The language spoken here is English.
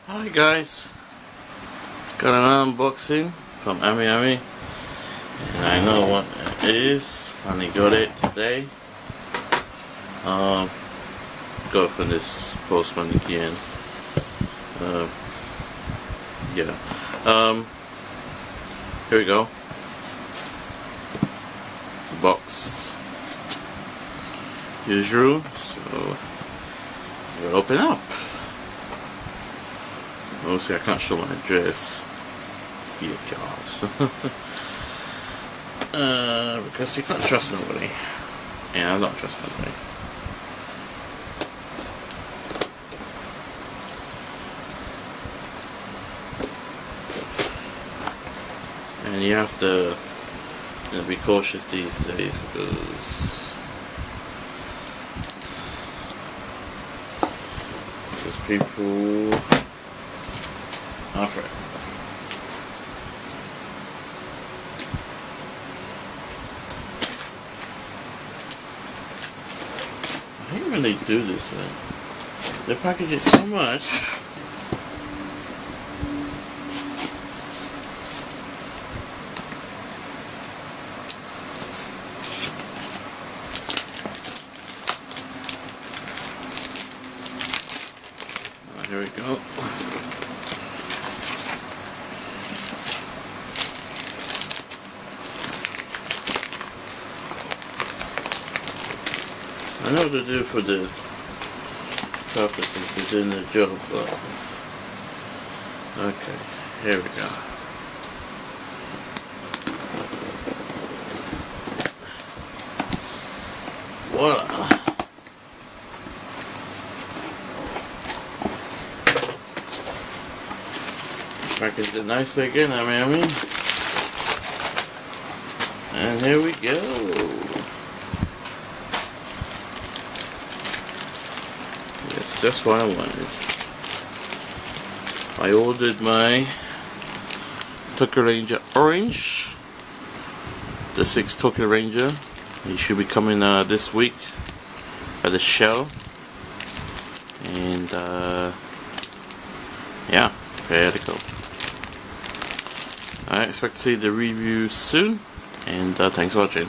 Hi guys, got an unboxing from AmiAmi, and I know what it is. Finally got it today. Got it from this postman again. Here we go. It's the box. Usual. So we'll open up. Obviously I can't show my address via cards. Because you can't trust nobody. And I don't trust nobody. And you have to be cautious these days because people offer it. I hate when they do this, man. They package it so much. Here we go. I know what to do for the purposes of doing the job, but okay, here we go. Voila! Packaged it nicely again, I mean. And here we go. Yes, that's what I wanted. I ordered my Tokyo Ranger Orange, the 6th Tokyo Ranger. It should be coming this week at the show. And yeah, there to go. I expect to see the review soon, and thanks for watching.